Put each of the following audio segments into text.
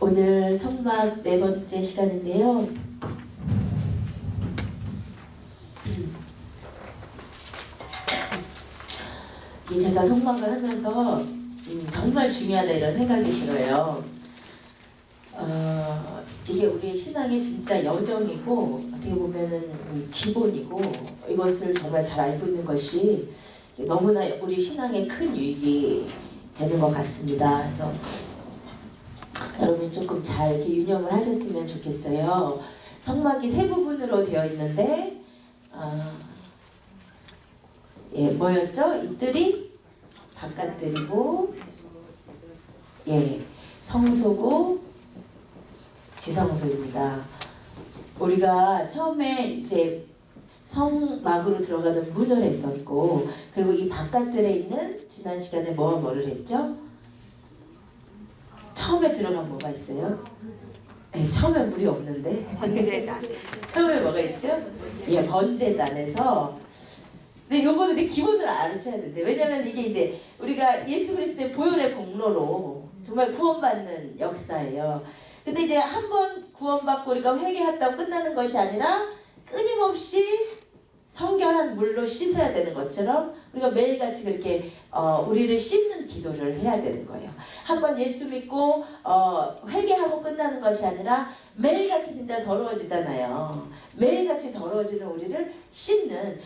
오늘 성막 네 번째 시간인데요. 이 제가 성막을 하면서 정말 중요하다 이런 생각이 들어요. 이게 우리의 신앙의 진짜 여정이고 어떻게 보면은 기본이고 이것을 정말 잘 알고 있는 것이 너무나 우리 신앙의 큰 유익이 되는 것 같습니다. 그래서 여러분 조금 잘 이렇게 유념을 하셨으면 좋겠어요. 성막이 세 부분으로 되어 있는데 뭐였죠? 이뜰이 바깥뜰이고 성소고 지성소입니다. 우리가 처음에 이제 성막으로 들어가는 문을 했었고, 그리고 이 바깥뜰에 있는 지난 시간에 뭐를 했죠? 처음에 들어간 뭐가 있어요? 처음에 물이 없는데 번제단. 처음에 뭐가 있죠? 번제단에서. 근데 요거는 기본을 알아줘야 되는데, 왜냐면 이게 이제 우리가 예수 그리스도의 보혈의 공로로 정말 구원받는 역사예요. 근데 이제 한번 구원받고 우리가 회개했다고 끝나는 것이 아니라 끊임없이 성결한 물로 씻어야 되는 것처럼 우리가 매일같이 그렇게 우리를 씻는 기도를 해야 되는 거예요. 한번 예수 믿고 회개하고 끝나는 것이 아니라 매일같이 진짜 더러워지잖아요. 매일같이 더러워지는 우리를 씻는.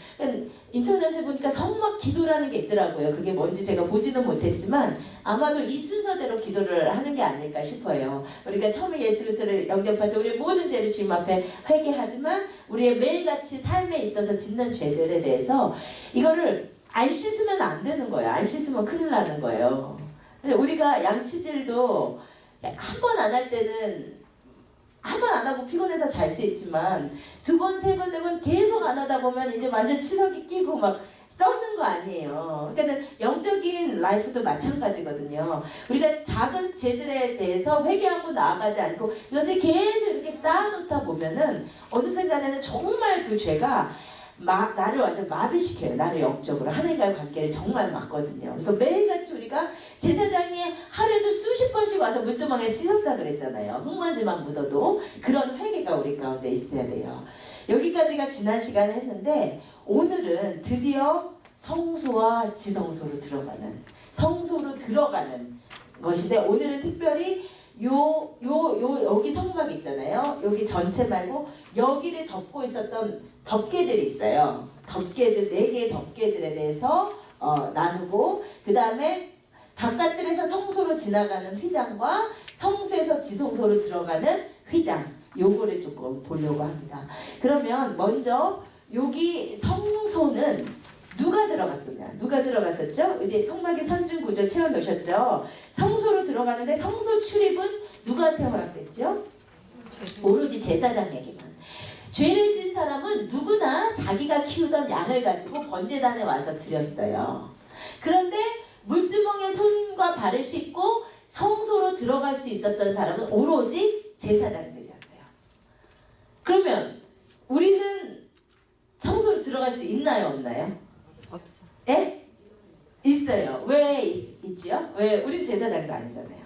인터넷에 보니까 성막 기도라는 게 있더라고요. 그게 뭔지 제가 보지는 못했지만 아마도 이 순서대로 기도를 하는 게 아닐까 싶어요. 우리가 처음에 예수 그리스도를 영접할 때 우리의 모든 죄를 주님 앞에 회개하지만 우리의 매일같이 삶에 있어서 짓는 죄들에 대해서 이거를 안 씻으면 안 되는 거예요. 안 씻으면 큰일 나는 거예요. 근데 우리가 양치질도 한 번 안 할 때는 한 번 안 하고 피곤해서 잘 수 있지만 두 번, 세 번, 네 번 계속 안 하다 보면 이제 완전 치석이 끼고 막 썩는 거 아니에요. 그러니까 영적인 라이프도 마찬가지거든요. 우리가 작은 죄들에 대해서 회개하고 나아가지 않고 이것을 계속 이렇게 쌓아놓다 보면은 어느 순간에는 정말 그 죄가 나를 완전 마비시켜요. 나를 영적으로 하나님과의 관계를 정말 막거든요. 그래서 매일같이 우리가 제사장이 하루에도 수십 번씩 와서 물두멍에 씻었다 그랬잖아요. 흙먼지만 묻어도. 그런 회개가 우리 가운데 있어야 돼요. 여기까지가 지난 시간에 했는데 오늘은 드디어 성소와 지성소로 들어가는, 성소로 들어가는 것인데, 오늘은 특별히 여기 성막 있잖아요. 여기 전체 말고 여기를 덮고 있었던 덮개들이 있어요. 덮개들, 4개의 덮개들에 대해서 나누고, 그 다음에 바깥들에서 성소로 지나가는 휘장과 성소에서 지성소로 들어가는 휘장, 요거를 조금 보려고 합니다. 그러면 먼저 여기 성소는 누가 들어갔었냐? 누가 들어갔었죠? 이제 성막의 선중 구조 채워 놓으셨죠? 성소로 들어가는데 성소 출입은 누구한테 허락됐죠? 오로지 제사장에게만. 죄를 진 사람은 누구나 자기가 키우던 양을 가지고 번제단에 와서 드렸어요. 그런데 물두멍에 손과 발을 씻고 성소로 들어갈 수 있었던 사람은 오로지 제사장들이었어요. 그러면 우리는 성소로 들어갈 수 있나요, 없나요? 없어. 예? 있어요. 왜 있지요? 왜? 우린 제사장도 아니잖아요.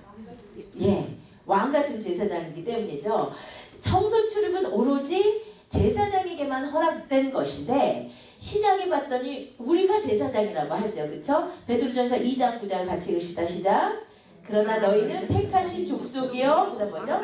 왕 같은 제사장이기 때문이죠. 성소 출입은 오로지 제사장에게만 허락된 것인데, 신약이 봤더니 우리가 제사장이라고 하죠. 그쵸? 베드로전서 2장 9장 같이 읽읍시다. 시작. 그러나 너희는 택하신 족속이요, 그다음 뭐죠?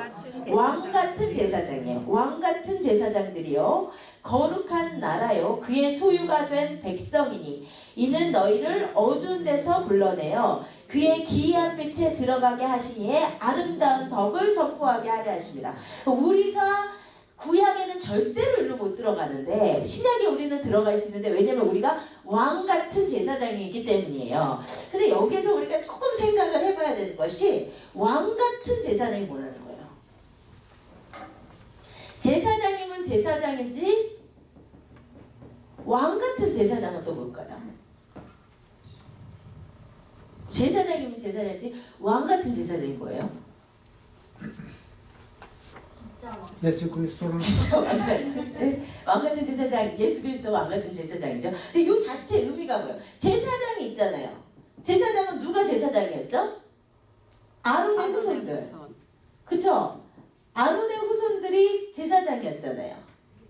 왕 같은 제사장이에요. 왕 같은 제사장들이요, 거룩한 나라요, 그의 소유가 된 백성이니 이는 너희를 어두운 데서 불러내어 그의 기이한 빛에 들어가게 하시니에 아름다운 덕을 선포하게 하려 하십니다. 우리가 구약에는 절대로 일로 못 들어가는데 신약에 우리는 들어갈 수 있는데, 왜냐면 우리가 왕 같은 제사장이기 때문이에요. 근데 여기서 우리가 조금 생각을 해봐야 되는 것이, 왕 같은 제사장이 뭐라는 거예요? 제사장이면 제사장이지 왕 같은 제사장은 또 뭘까요? 제사장이면 제사장이지 왕 같은 제사장이 뭐예요? 예수 그리스도는 왕 같은 제사장, 예수 그리스도가 왕 같은 제사장이죠. 근데 이 자체 의미가 뭐예요? 제사장이 있잖아요. 제사장은 누가 제사장이었죠? 아론의 후손들. 그쵸? 아론의 후손들이 제사장이었잖아요.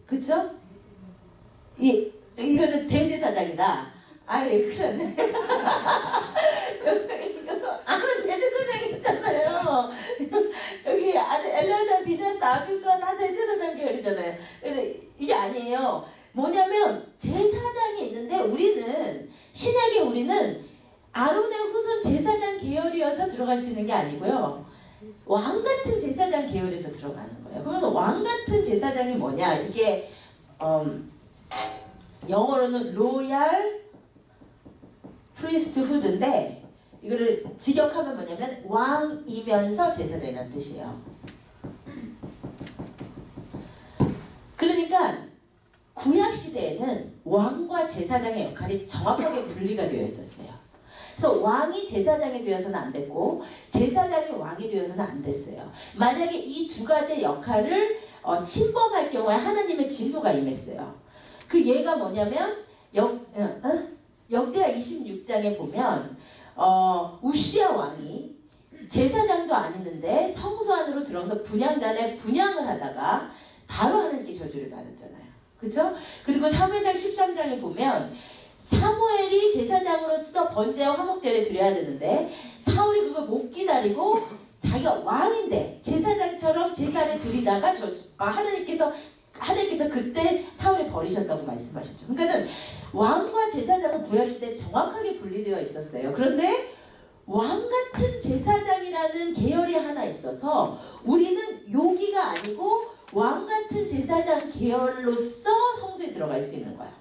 그쵸? 이거는 대제사장이다. 아예 그러네. 아론 대제사장이었잖아요. 여기 엘레아살, 비나스, 아비스와 다 대제사장 계열이잖아요. 근데 이게 아니에요. 뭐냐면 제사장이 있는데 우리는 신약에 우리는 아론의 후손 제사장 계열이어서 들어갈 수 있는 게 아니고요. 왕 같은 제사장 계열에서 들어가는 거예요. 그러면 왕 같은 제사장이 뭐냐? 이게 영어로는 로얄 프리스트후드인데 이거를 직역하면 뭐냐면 왕이면서 제사장이라는 뜻이에요. 그러니까 구약 시대에는 왕과 제사장의 역할이 정확하게 분리가 되어 있었어요. 그래서 왕이 제사장이 되어서는 안 됐고 제사장이 왕이 되어서는 안 됐어요. 만약에 이 두 가지 역할을 침범할 경우에 하나님의 진노가 임했어요. 그 예가 뭐냐면 역대하 26장에 보면 우시야 왕이 제사장도 아니는데 성소 안으로 들어가서 분향단에 분향을 하다가 바로 하나님께 저주를 받았잖아요. 그렇죠? 그리고 사무엘상 13장에 보면 사무엘이 제사장으로서 번제와 화목제를 드려야 되는데 사울이 그걸 못 기다리고 자기가 왕인데 제사장처럼 제사를 드리다가 하나님께서 그때 사울을 버리셨다고 말씀하셨죠. 그러니까는 왕과 제사장은 구약시대에 정확하게 분리되어 있었어요. 그런데 왕 같은 제사장이라는 계열이 하나 있어서 우리는 여기가 아니고 왕 같은 제사장 계열로서 성소에 들어갈 수 있는 거야.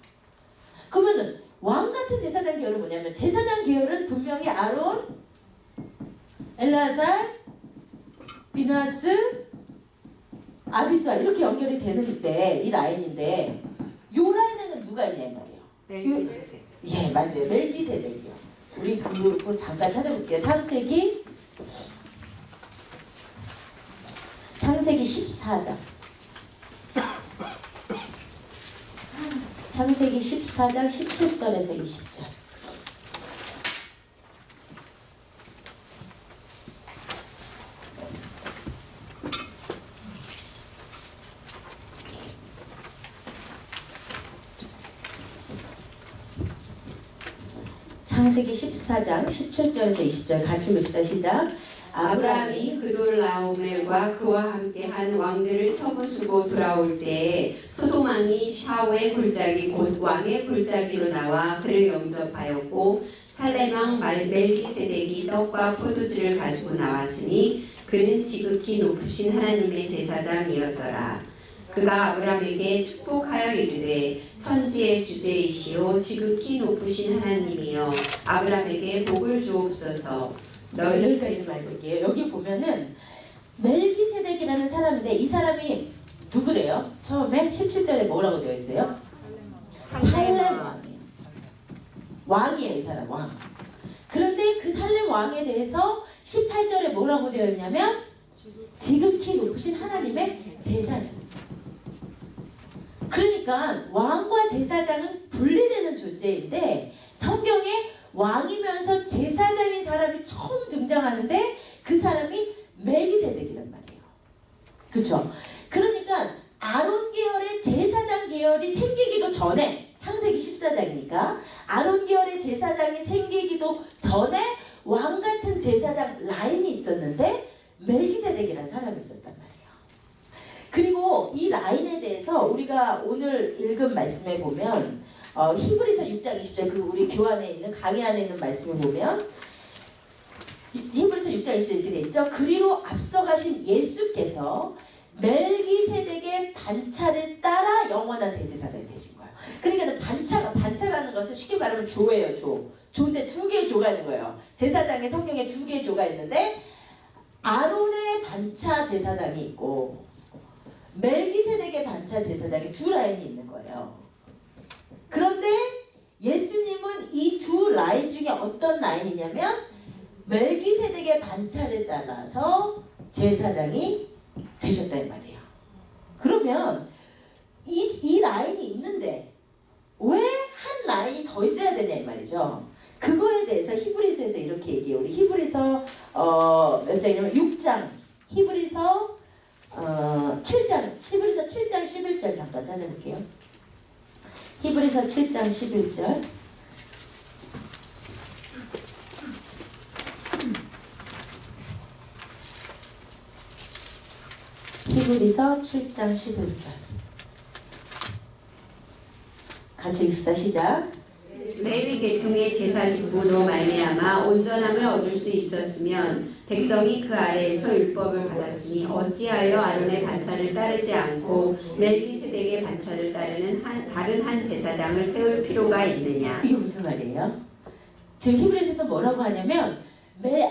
그러면은 왕 같은 제사장 계열은 뭐냐면 제사장 계열은 분명히 아론, 엘레아살, 비나스, 아비스와 이렇게 연결이 되는데 이 라인인데 요 라인에는 누가 있냐 이 말이에요. 멜기세덱. 예, 맞아요. 멜기세덱이요. 우리 그거 잠깐 찾아볼게요. 창세기 14장. 창세기 14장 17절에서 20절. 창세기 14장 17절에서 20절 같이 읽자. 시작. 아브라함이 그돌라오멜과 그와 함께한 왕들을 처부수고 돌아올 때에 소돔 왕이 샤오의 굴짜기 곧 왕의 굴짜기로 나와 그를 영접하였고 살렘 왕 멜기세덱이 떡과 포도주를 가지고 나왔으니 그는 지극히 높으신 하나님의 제사장이었더라. 그가 아브라함에게 축복하여 이르되 천지의 주제이시오 지극히 높으신 하나님이여 아브라함에게 복을 주옵소서. 여기까지만 볼게요. 여기 보면은 멜기세덱이라는 사람인데 이 사람이 누구래요? 처음에 17절에 뭐라고 되어 있어요? 살렘 왕이에요. 왕이에요, 이 사람 왕. 그런데 그 살렘 왕에 대해서 18절에 뭐라고 되어 있냐면 지극히 높으신 하나님의 제사장. 그러니까 왕과 제사장은 분리되는 존재인데 성경에 왕이면서 제사장인 사람이 처음 등장하는데 그 사람이 멜기세덱이란 말이에요. 그렇죠? 그러니까 아론 계열의 제사장 계열이 생기기도 전에 창세기 14장이니까 아론 계열의 제사장이 생기기도 전에 왕 같은 제사장 라인이 있었는데 멜기세덱이라는 사람이 있었단 말이에요. 그리고 이 라인에 대해서 우리가 오늘 읽은 말씀에 보면 히브리서 6장 20절 그 우리 교환에 있는 강의 안에 있는 말씀을 보면 히브리서 6장 20절 이렇게 돼 있죠. 그리로 앞서가신 예수께서 멜기세덱의 반차를 따라 영원한 대제사장이 되신 거예요. 그러니까 반차라는 것은 쉽게 말하면 조예요. 조인데 두 개의 조가 있는 거예요. 제사장의 성경에 두 개의 조가 있는데 아론의 반차 제사장이 있고 멜기세덱의 반차 제사장이 두 라인이 있는 거예요. 그런데 예수님은 이 두 라인 중에 어떤 라인이냐면 멜기세덱의 반차를 따라서 제사장이 되셨단 말이에요. 그러면 이 라인이 있는데 왜 한 라인이 더 있어야 되냐 이 말이죠. 그거에 대해서 히브리서에서 이렇게 얘기해요. 우리 히브리서 몇 장이냐면 6장 히브리서 7장 11절 잠깐 찾아볼게요. 히브리서 7장 11절. 히브리서 7장 11절. 같이 읽읍시다. 시작. 레위 계통의 제사 직분으로 말미암아 온전함을 얻을 수 있었으면 백성이 그 아래에서 율법을 받았으니 어찌하여 아론의 반차를 따르지 않고 멜기세덱의 반차를 따르는 다른 한 제사장을 세울 필요가 있느냐. 이게 무슨 말이에요? 지금 히브리서에서 뭐라고 하냐면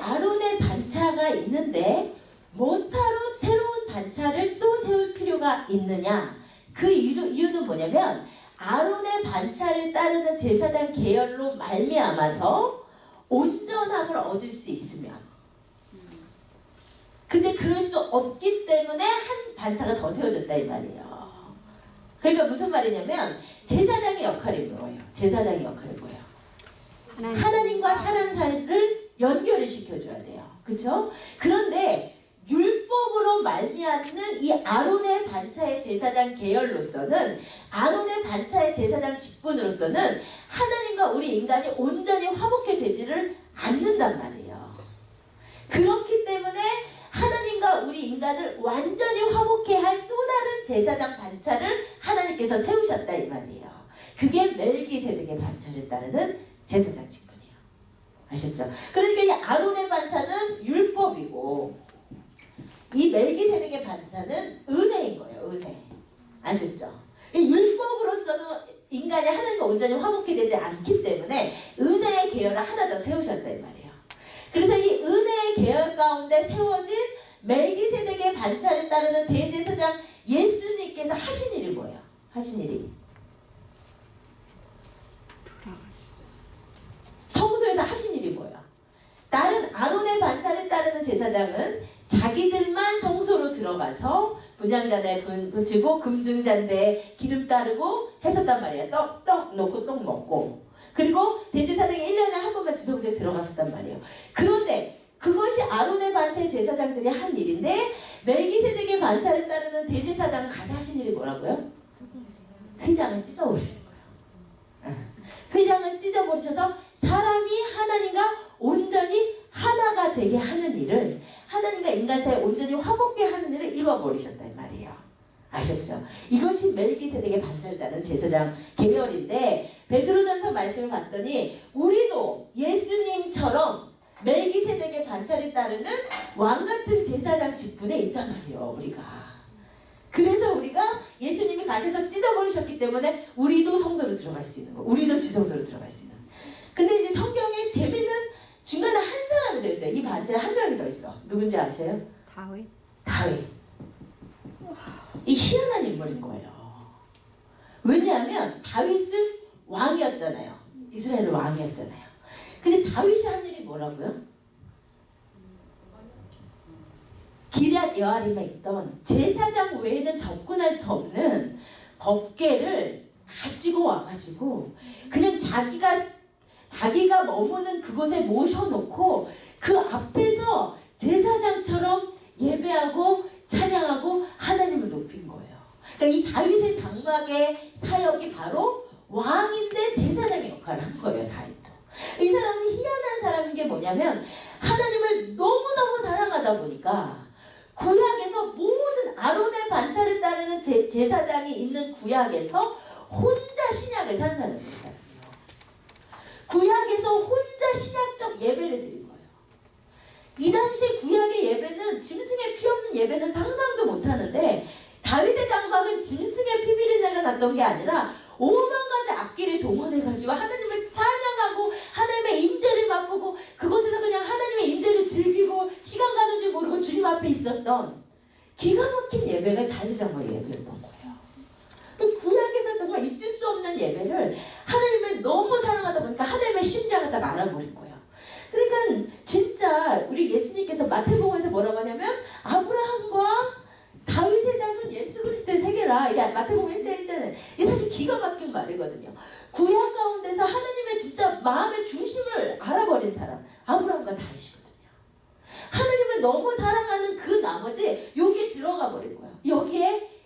아론의 반차가 있는데 뭐하러 새로운 반차를 또 세울 필요가 있느냐. 그 이유는 뭐냐면 아론의 반차를 따르는 제사장 계열로 말미암아서 온전함을 얻을 수 있으면, 근데 그럴 수 없기 때문에 한 반차가 더 세워졌다 이 말이에요. 그러니까 무슨 말이냐면 제사장의 역할이 뭐예요? 제사장의 역할이 뭐예요? 하나님과 사람 사이를 연결을 시켜줘야 돼요. 그렇죠? 그런데 율법으로 말미암는 이 아론의 반차의 제사장 계열로서는, 아론의 반차의 제사장 직분으로서는 하나님과 우리 인간이 온전히 화목해 되지를 않는단 말이에요. 그렇기 때문에 하나님과 우리 인간을 완전히 화목해 할 또 다른 제사장 반차를 하나님께서 세우셨다 이 말이에요. 그게 멜기세덱의 반차를 따르는 제사장 직분이에요. 아셨죠? 그러니까 이 아론의 반차는 율법이고 이 멜기세덱의 반차는 은혜인 거예요. 은혜. 아셨죠? 율법으로서는 인간이 하나님과 온전히 화목해 되지 않기 때문에 은혜의 계열을 하나 더 세우셨다 이 말이에요. 그래서 이 은혜의 계열 가운데 세워진 멜기세덱의 반차를 따르는 대제사장 예수님께서 하신 일이 뭐예요? 하신 일이 성소에서 하신 일이 뭐예요? 다른 아론의 반차를 따르는 제사장은 자기들만 성소로 들어가서 분향단에 불 붙이고 금등잔대에 기름 따르고 했었단 말이에요. 떡 놓고 떡 먹고, 그리고 대제사장이 1년에 한 번만 지성소에 들어갔었단 말이에요. 그런데 그것이 아론의 반차의 제사장들이 한 일인데 멜기세덱의 반차를 따르는 대제사장은 가서 하신 일이 뭐라고요? 휘장을 찢어버리는 거예요. 휘장을 찢어버리셔서 사람이 하나님과 온전히 하나가 되게 하는 일을, 하나님과 인간 사이에 온전히 화목게 하는 일을 이루어버리셨다 이 말이에요. 아셨죠? 이것이 멜기세덱의 반차를 따르는 제사장 계열인데, 베드로전서 말씀을 봤더니 우리도 예수님처럼 멜기세덱의 반차를 따르는 왕같은 제사장 직분에 있단 말이에요. 우리가. 그래서 우리가 예수님이 가셔서 찢어버리셨기 때문에 우리도 성소로 들어갈 수 있는 거, 우리도 지성소로 들어갈 수 있는. 근데 이제 성경에 재미는 중간에 한 사람이 더 있어요. 이 반차에 한 명이 더 있어. 누군지 아세요? 다윗. 이 희한한 인물인 거예요. 왜냐하면 다윗은 왕이었잖아요. 이스라엘 왕이었잖아요. 근데 다윗이 한 일이 뭐라고요? 기럇 여아림에 있던 제사장 외에는 접근할 수 없는 법궤를 가지고 와가지고 그냥 자기가 머무는 그곳에 모셔놓고 그 앞에서 제사장처럼 예배하고 찬양하고 하나님을 높인 거예요. 그러니까 이 다윗의 장막의 사역이 바로 왕인데 제사장의 역할을 한 거예요. 다윗도. 이 사람은 희한한 사람인 게 뭐냐면 하나님을 너무너무 사랑하다 보니까 구약에서 모든 아론의 반차를 따르는 제사장이 있는 구약에서 혼자 신약을 사는 사람이에요. 구약에서 혼자 신약적 예배를 드린 거예요. 이 당시 구약의 예배는 짐승의 피 없는 예배는 상상도 못하는데 다윗의 장막은 짐승의 피 비린내가 났던 게 아니라 5만 가지 악기를 동원해가지고 하나님을 찬양하고 하나님의 임재를 맛보고 그곳에서 그냥 하나님의 임재를 즐기고 시간 가는 줄 모르고 주님 앞에 있었던 기가 막힌 예배가 다윗의 장막 예배였던 거예요. 구약에서 정말 있을 수 없는 예배를 하나님을 너무 사랑하다 보니까 하나님의 심장을 딱 알아버린 거예요. 그러니까 진짜 우리 예수님께서 마태복음에서 뭐라고 하냐면 아브라함과 다윗의 자손 예수 그리스도의 세계라. 이게 마태복음 1장 1장은 이게 사실 기가 막힌 말이거든요. 구약 가운데서 하나님의 진짜 마음의 중심을 알아버린 사람 아브라함과 다윗이거든요. 하나님을 너무 사랑하는 그 나머지 여기에 들어가 버린 거예요.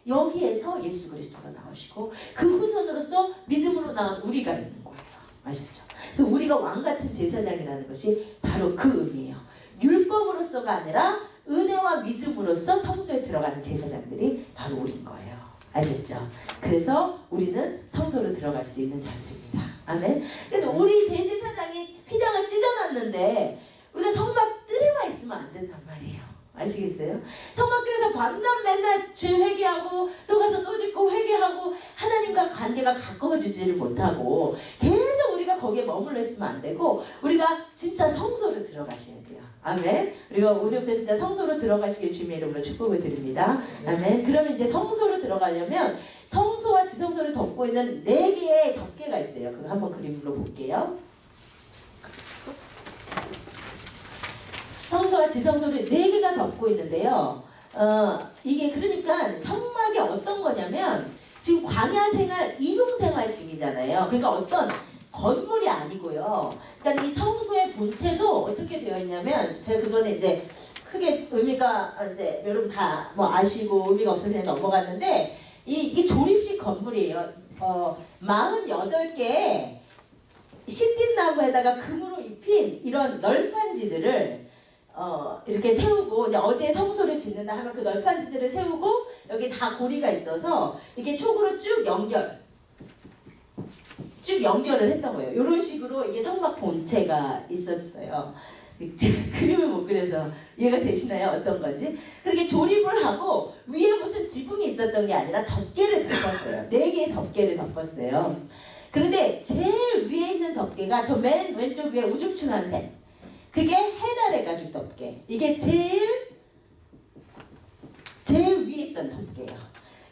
여기에서 예수 그리스도가 나오시고 그 후손으로서 믿음으로 나온 우리가 있는 거예요. 아시죠? 그래서 우리가 왕 같은 제사장이라는 것이 바로 그 의미예요. 율법으로서가 아니라 은혜와 믿음으로써 성소에 들어가는 제사장들이 바로 우리인 거예요. 아셨죠? 그래서 우리는 성소로 들어갈 수 있는 자들입니다. 아멘. 근데 우리 대제사장이 휘장을 찢어놨는데 우리가 성막 뜰에만 있으면 안 된단 말이에요. 아시겠어요? 성막들에서 밤낮 맨날 죄 회개하고 또 가서 또 짓고 회개하고 하나님과 관계가 가까워지지를 못하고 계속 우리가 거기에 머물러 있으면 안 되고 우리가 진짜 성소로 들어가셔야 돼요. 아멘. 우리가 오늘부터 진짜 성소로 들어가시길 주님의 이름으로 축복을 드립니다. 아멘. 그러면 이제 성소로 들어가려면 성소와 지성소를 덮고 있는 4개의 덮개가 있어요. 그거 한번 그림으로 볼게요. 성소와 지성소를 4개가 덮고 있는데요. 이게 그러니까 성막이 어떤 거냐면 지금 광야 생활, 이동 생활 중이잖아요. 그러니까 어떤 건물이 아니고요. 그러니까 이 성소의 본체도 어떻게 되어 있냐면 제가 그거는 이제 크게 의미가 이제 여러분 다 뭐 아시고 의미가 없어서 그냥 넘어갔는데 이게 조립식 건물이에요. 48개의 신빛나무에다가 금으로 입힌 이런 널판지들을 이렇게 세우고 이제 어디에 성소를 짓는다 하면 그 널판지들을 세우고 여기 다 고리가 있어서 이렇게 촉으로 쭉 연결을 했던 거예요. 이런 식으로 이게 성막 본체가 있었어요. 그림을 못 그려서 이해가 되시나요? 어떤 건지? 그렇게 조립을 하고 위에 무슨 지붕이 있었던 게 아니라 덮개를 덮었어요. 4개의 덮개를 덮었어요. 그런데 제일 위에 있는 덮개가 저 맨 왼쪽 위에 우중충한 색, 그게 해달의 가죽 덮개. 이게 제일 위에 있던 덮개예요.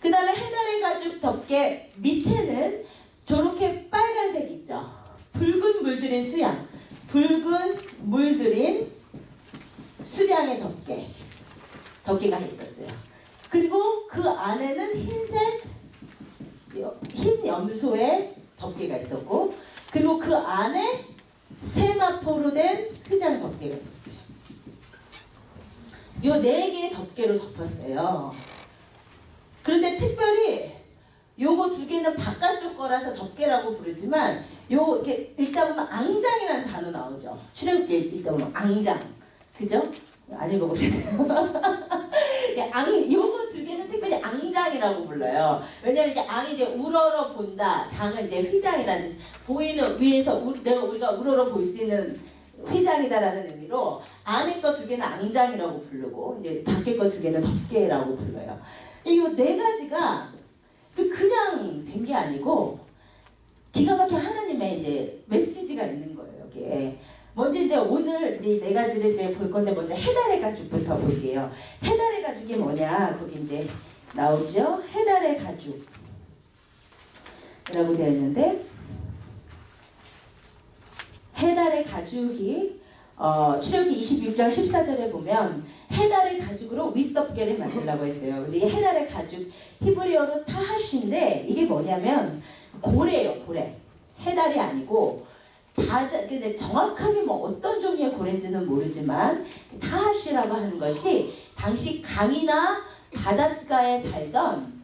그 다음에 해달의 가죽 덮개 밑에는 저렇게 빨간색 있죠. 붉은 물들인 수양. 붉은 물들인 수량의 덮개가 있었어요. 그리고 그 안에는 흰 염소의 덮개가 있었고, 그리고 그 안에 세마포로 된 휘장 덮개가 있었어요. 요 4개의 덮개로 덮었어요. 그런데 특별히 요거 2개는 바깥쪽 거라서 덮개라고 부르지만 이렇게 읽다 보면 앙장이라는 단어 나오죠. 출애굽기 읽다 보면 앙장, 그죠? 안 읽어보셨어요? 요거 2개는 특별히 앙장이라고 불러요. 왜냐면 이게 앙이 이제 우러러 본다, 장은 이제 휘장이라는 뜻, 보이는 위에서 우리가 우러러 볼 수 있는 휘장이다라는 의미로 안에 거 2개는 앙장이라고 부르고 이제 밖에 거 2개는 덮개라고 불러요. 이 4가지가 그냥 된 게 아니고 기가 막힌 하나님의 이제 메시지가 있는 거예요. 여기에. 먼저 이제 오늘 이제 4가지를 이제 볼 건데 먼저 해달의 가죽부터 볼게요. 해달의 가죽이 뭐냐? 거기 이제 나오죠. 해달의 가죽이라고 되어 있는데 해달의 가죽이 출애굽기 26장 14절에 보면 해달의 가죽으로 윗덮개를 만들라고 했어요. 근데 이 해달의 가죽 히브리어로 타하시인데 이게 뭐냐면 고래예요. 고래. 해달이 아니고 근데 정확하게 뭐 어떤 종류의 고래인지는 모르지만 타하시라고 하는 것이 당시 강이나 바닷가에 살던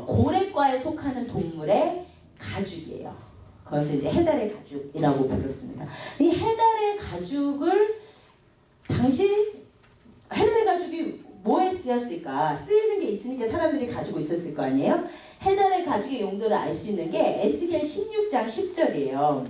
고래과에 속하는 동물의 가죽이에요. 그것을 이제 해달의 가죽이라고 불렀습니다. 이 해달의 가죽을 당시 해달의 가죽이 뭐에 쓰였을까? 쓰이는 게 있으니까 사람들이 가지고 있었을 거 아니에요? 해달의 가죽의 용도를 알 수 있는 게 에스겔 16장 10절이에요.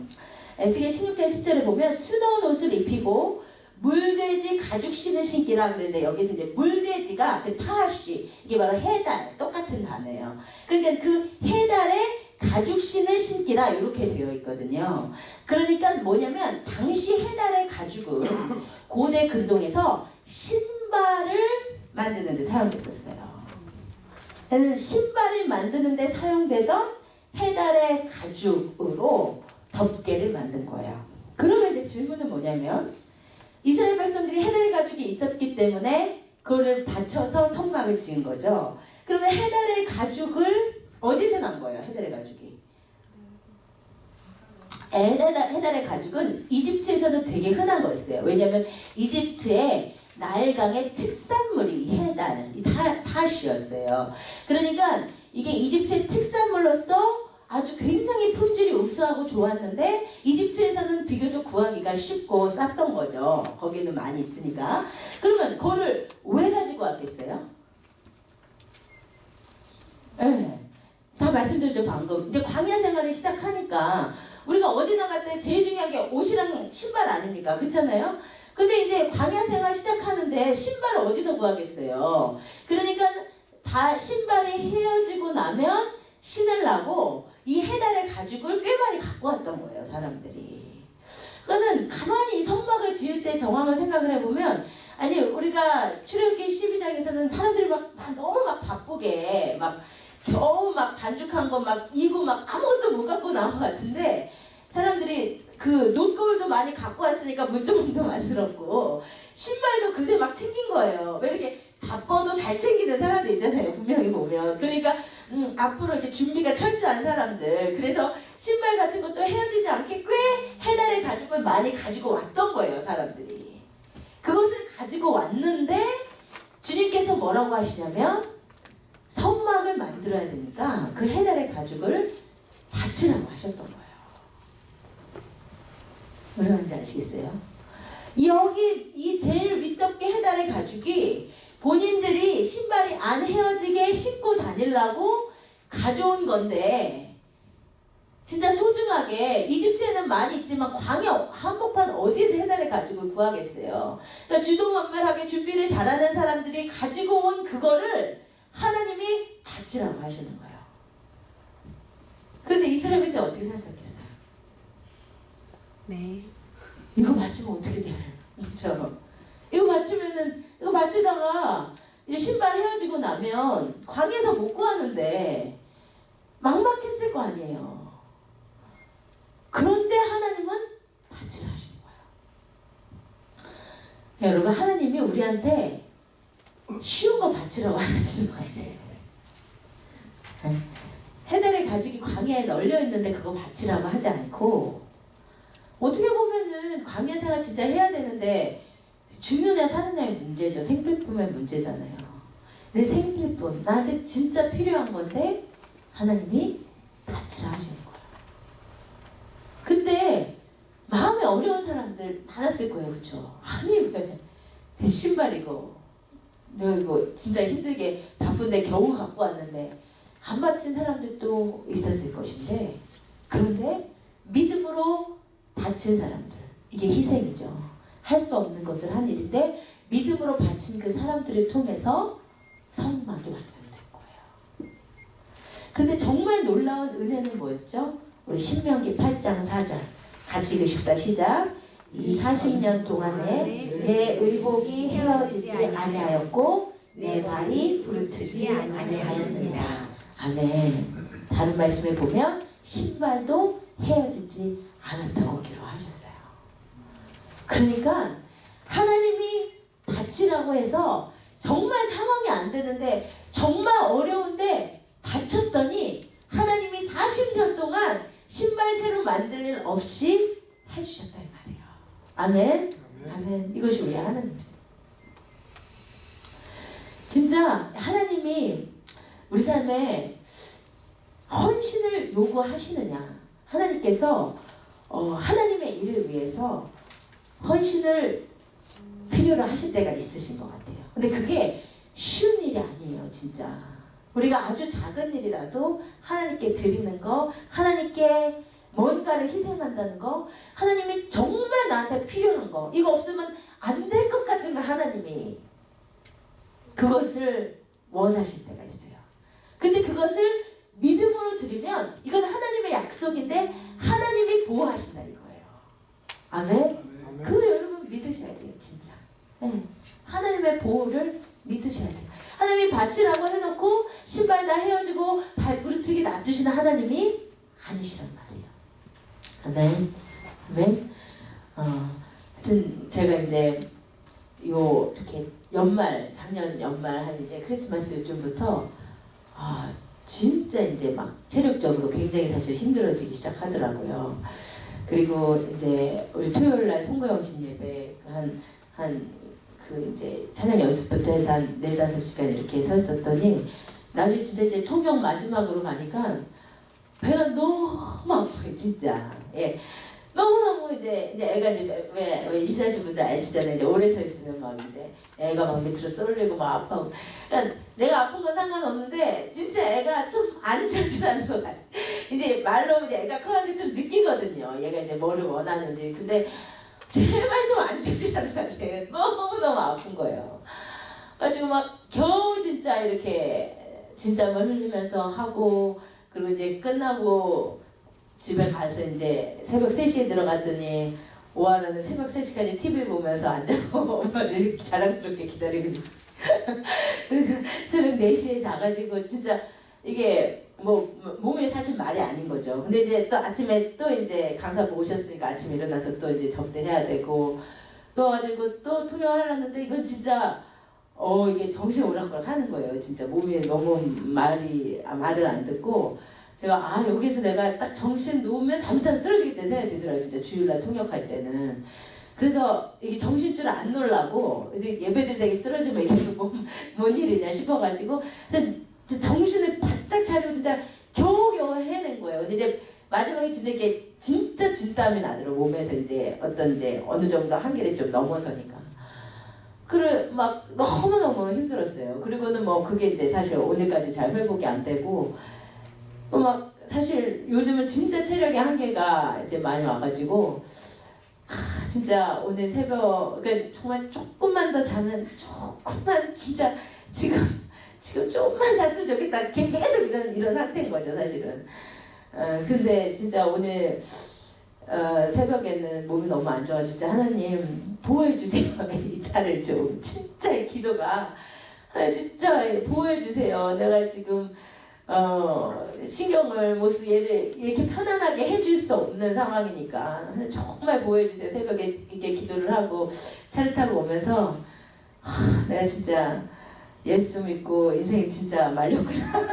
에스겔 16장 10절에 보면 수놓은 옷을 입히고 물돼지 가죽 신을 신기라 그러는데 여기서 이제 물돼지가 그 타하시, 이게 바로 해달, 똑같은 단어예요. 그러니까 그 해달의 가죽 신을 신기라 이렇게 되어 있거든요. 그러니까 뭐냐면 당시 해달의 가죽은 고대 근동에서 신발을 만드는 데 사용됐었어요. 신발을 만드는 데 사용되던 해달의 가죽으로 덮개를 만든 거예요. 그러면 이제 질문은 뭐냐면 이스라엘 백성들이 해달의 가죽이 있었기 때문에 그거를 받쳐서 성막을 지은 거죠. 그러면 해달의 가죽을 어디서 난 거예요? 해달의 가죽이. 해달의 가죽은 이집트에서도 되게 흔한 거였어요. 왜냐하면 이집트에 나일강의 특산물이 해달, 이 탓이었어요. 그러니까 이게 이집트의 특산물로서 아주 굉장히 품질이 우수하고 좋았는데 이집트에서는 비교적 구하기가 쉽고 쌌던 거죠. 거기는 많이 있으니까. 그러면 그거를 왜 가지고 왔겠어요? 네. 다 말씀드렸죠 방금. 이제 광야 생활을 시작하니까 우리가 어디 나갈 때 제일 중요한 게 옷이랑 신발 아닙니까? 그렇잖아요? 근데 이제 광야 생활 시작하는데 신발을 어디서 구하겠어요? 그러니까 다 신발이 헤어지고 나면 신으려고 이 해달의 가죽을 꽤 많이 갖고 왔던 거예요, 사람들이. 그거는 가만히 이 성막을 지을 때 정황을 생각을 해보면, 아니 우리가 출애굽기 12장에서는 사람들이 막 너무 막 바쁘게 막 겨우 막 반죽한 거 막 이고 막 아무것도 못 갖고 나온 것 같은데, 사람들이 그 녹거울도 많이 갖고 왔으니까 물두멍도 만들었고 신발도 그새 막 챙긴 거예요. 왜 이렇게 바빠도 잘 챙기는 사람들 있잖아요, 분명히 보면. 그러니까 앞으로 이렇게 준비가 철저한 사람들. 그래서 신발 같은 것도 헤어지지 않게 꽤 해달의 가죽을 많이 가지고 왔던 거예요, 사람들이. 그것을 가지고 왔는데 주님께서 뭐라고 하시냐면 성막을 만들어야 되니까 그 해달의 가죽을 바치라고 하셨던 거예요. 무슨 말인지 아시겠어요? 여기 이 제일 윗덮개 해달의 가죽이 본인들이 신발이 안 헤어지게 신고 다니려고 가져온 건데, 진짜 소중하게, 이집트에는 많이 있지만 광야 한복판 어디에서 해달의 가죽을 구하겠어요. 그러니까 주도만만하게 준비를 잘하는 사람들이 가지고 온 그거를 하나님이 바치라고 하시는 거예요. 그런데 이스라엘 백성이 어떻게 생각했겠어요? 네. 이거 바치면 어떻게 돼요? 그렇죠? 이거 바치다가 이제 신발 헤어지고 나면 광에서 못 구하는데 막막했을 거 아니에요. 그런데 하나님은 바치라 하시는 거예요. 여러분, 하나님이 우리한테 쉬운 거 바치라고 안 하시는 거 같아요. 해달의 가죽이 광야에 널려 있는데 그거 바치라고 하지 않고, 어떻게 보면은 광야 생활 진짜 해야 되는데 죽느냐 사느냐의 문제죠. 생필품의 문제잖아요. 내 생필품, 나한테 진짜 필요한 건데 하나님이 바치라 하시는 거예요. 근데 마음이 어려운 사람들 많았을 거예요. 그렇죠? 아니 왜 내 신발이고 내가 이거 진짜 힘들게 바쁜데 겨우 갖고 왔는데 안 바친 사람들도 있었을 것인데, 그런데 믿음으로 바친 사람들, 이게 희생이죠. 할 수 없는 것을 한 일인데 믿음으로 바친 그 사람들을 통해서 성막이 완성된 거예요. 그런데 정말 놀라운 은혜는 뭐였죠? 우리 신명기 8장 4절 같이 읽으십시다. 시작. 이 40년 동안에 내 의복이 헤어지지 아니하였고 내 발이 부르트지 아니하였느니라. 아멘. 다른 말씀에 보면 신발도 헤어지지 않았다고 기록하셨어요. 그러니까 하나님이 바치라고 해서 정말 상황이 안 되는데 정말 어려운데 바쳤더니 하나님이 40년 동안 신발 새로 만들 일 없이 해주셨다 이 말이에요. 아멘. 아멘. 이것이 우리 하나님입니다. 진짜 하나님이 우리 삶에 헌신을 요구하시느냐, 하나님께서 하나님의 일을 위해서 헌신을 필요로 하실 때가 있으신 것 같아요. 근데 그게 쉬운 일이 아니에요, 진짜. 우리가 아주 작은 일이라도 하나님께 드리는 거, 하나님께 뭔가를 희생한다는 거, 하나님이 정말 나한테 필요한 거, 이거 없으면 안 될 것 같은 거 하나님이 그것을 원하실 때가 있어요. 근데 그것을 믿음으로 드리면 이건 하나님의 약속인데 하나님이 보호하신다 이거예요. 아멘? 그거 여러분 믿으셔야 돼요, 진짜. 네. 하나님의 보호를 믿으셔야 돼요. 하나님이 바치라고 해놓고 신발 다 헤어지고 발부르트기 놔주시는 하나님이 아니시란 말이에요. 아멘. 아멘. 하여튼 제가 이제 이렇게 작년 연말 한 이제 크리스마스 요즘부터 진짜 이제 막 체력적으로 굉장히 사실 힘들어지기 시작하더라고요. 그리고 이제 우리 토요일 날 송구영신 예배 한 그 이제 찬양 연습부터 해서 한 4-5시간 이렇게 서 있었더니 나중에 진짜 이제 통역 마지막으로 가니까 배가 너무 아파요 진짜. 예. 너무너무 이제 애가 이제 왜 입사하신 분들 아시잖아요. 이제 오래 서 있으면 막 이제 애가 막 밑으로 쏠리고 막 아파하고. 그러니까 내가 아픈 건 상관없는데 진짜 애가 좀 안 저주하는 것 같아. 이제 말로 이제 애가 커가지고 좀 느끼거든요. 얘가 이제 뭐를 원하는지. 근데 제발 좀 안 저주하는 것 같아. 너무너무 아픈 거예요. 가지고 막 겨우 진짜 이렇게 진땀을 흘리면서 하고 그리고 이제 끝나고 집에 가서 이제 새벽 3시에 들어갔더니 오하나는 새벽 3시까지 TV 보면서 앉아서 엄마를 이렇게 자랑스럽게 기다리고 있어. 그래서 새벽 4시에 자가지고 진짜 이게 뭐 몸이 사실 말이 아닌 거죠. 근데 이제 또 아침에 또 이제 강사부 오셨으니까 아침에 일어나서 또 이제 접대해야 되고 또 가지고 또 통역하려는데 이건 진짜 이게 정신 오락가락 하는 거예요. 진짜 몸이 너무 말을 안 듣고 제가 여기서 내가 딱 정신 놓으면 잠깐 쓰러지겠다는 생각이 들더라고요. 진짜 주일날 통역할 때는. 그래서 이게 정신줄 안 놓으려고 이제 예배들 되게 쓰러지면 이게 뭔 일이냐 싶어가지고 정신을 바짝 차리고 진짜 겨우겨우 해낸 거예요. 근데 이제 마지막에 진짜 이게 진짜 진땀이 나더라고. 몸에서 이제 어느 정도 한계를 좀 넘어서니까. 그래 막 너무너무 힘들었어요. 그리고는 뭐 그게 이제 사실 오늘까지 잘 회복이 안 되고 막 사실 요즘은 진짜 체력의 한계가 이제 많이 와가지고 진짜 오늘 새벽 그러니까 정말 조금만 더 자면 조금만 진짜 지금 조금만 잤으면 좋겠다. 계속 이런 상태인 거죠 사실은. 근데 진짜 오늘 새벽에는 몸이 너무 안 좋아서 진짜 하나님 보호해주세요. 이 딸을 좀 진짜 이 기도가 진짜 보호해주세요. 내가 지금 신경을 못 쓰고 얘를 이렇게 편안하게 해줄 수 없는 상황이니까 정말 보호해주세요. 새벽에 이렇게 기도를 하고 차를 타고 오면서 내가 진짜 예수 믿고 인생이 진짜 말렸구나.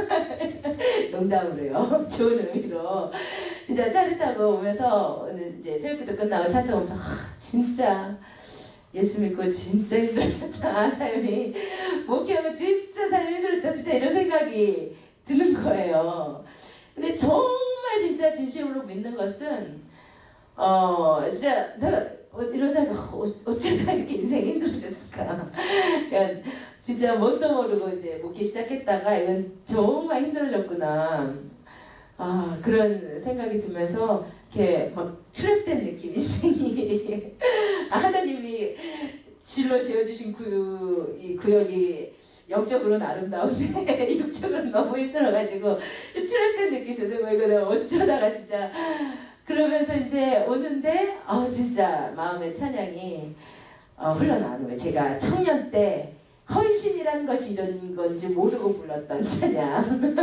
농담으로요. 좋은 의미로. 진짜 차를 타고 오면서 오늘 이제 새벽부터 끝나고 차 타고 오면서 진짜 예수 믿고 진짜 힘들었다. 삶이 목회하고 진짜 삶이 힘들었다. 진짜 이런 생각이 드는 거예요. 근데 정말 진짜 진심으로 믿는 것은 진짜 내가 이런 생각 어쩌다 이렇게 인생이 힘들어졌을까. 그러니까 진짜 뭣도 모르고 이제 목회 시작했다가 이건 정말 힘들어졌구나. 그런 생각이 들면서 이렇게 막 트랩된 느낌 인생이. 하나님이 실로 재어주신 이 구역이 영적으로는 아름다운데 육적으로는 너무 힘들어가지고 트랩된 느낌이 드는 거예요. 이거 내가 어쩌다가 진짜 그러면서 이제 오는데 진짜 마음의 찬양이 흘러나오는 거예요. 제가 청년 때 헌신이란 것이 이런 건지 모르고 불렀던 찬양.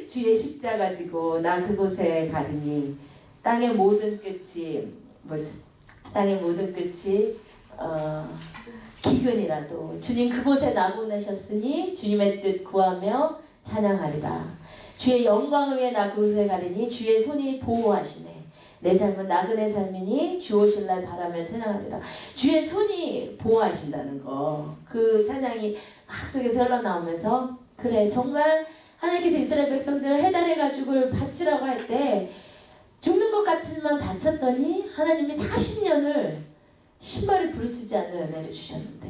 주의 십자가 지고 나 그곳에 가리니 땅의 모든 끝이 기근이라도 주님 그곳에 나 보내셨으니 주님의 뜻 구하며 찬양하리라. 주의 영광을 위해 나 그곳에 가리니 주의 손이 보호하시네. 내 삶은 나그네 삶이니 주 오실 날 바라며 찬양하리라. 주의 손이 보호하신다는 거. 그 찬양이 막 속에서 흘러나오면서 그래 정말 하나님께서 이스라엘 백성들을 해달의 가죽을 바치라고 할 때 죽는 것 같으면 바쳤더니 하나님이 40년을 신발을 부르치지 않는 은혜를 주셨는데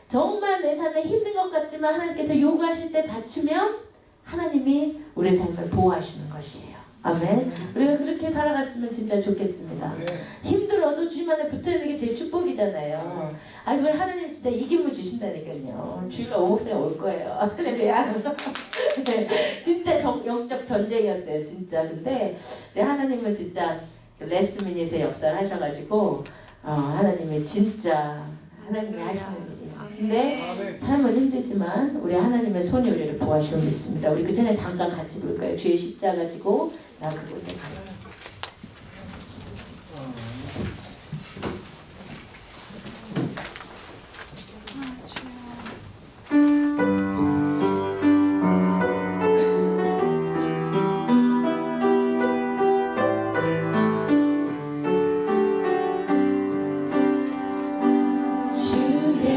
정말 내 삶에 힘든 것 같지만 하나님께서 요구하실 때 바치면 하나님이 우리 삶을 보호하시는 것이에요. 아멘. 우리가 그렇게 살아갔으면 진짜 좋겠습니다. 힘들어도 주님 안에 붙어있는 게 제일 축복이잖아요. 그걸 하나님 진짜 이김을 주신다니까요. 주일날 오목사에 올 거예요. 할렐루야. 네, 진짜 영적 전쟁이었어요. 진짜. 근데 하나님은 진짜 레스미닛의 역사를 하셔가지고 하나님이 진짜 하나님이 하시는 일이에요. 근데 삶은 힘들지만 우리 하나님의 손이 우리를 보호하시고 믿습니다. 우리 그 전에 잠깐 같이 볼까요? 주의 십자가 지고 나 그곳에 가요. 주의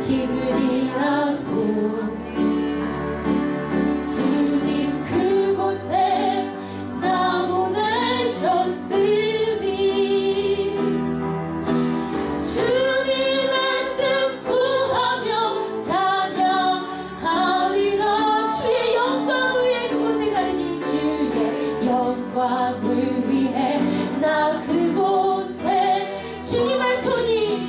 기근이라도 주님 그곳에 나 보내셨으니 주님의 뜻 구하며 찬양하리라. 주의 영광을 위해 그곳에 가리니 주의 영광을 위해 나 그곳에 주님의 손이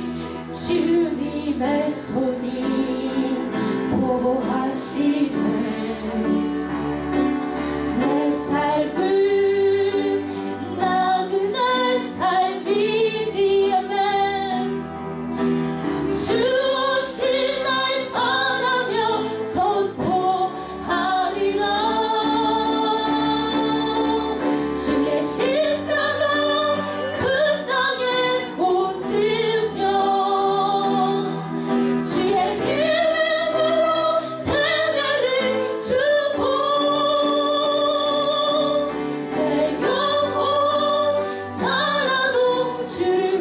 보호하시네. 내 삶은 나그네 삶이니. 아멘. 주 오실 날 바라며 선포하리라. 주의 십자가 그 땅에 꽂으며 주의 이름으로 세례를 주고 내 영혼 살아도 주를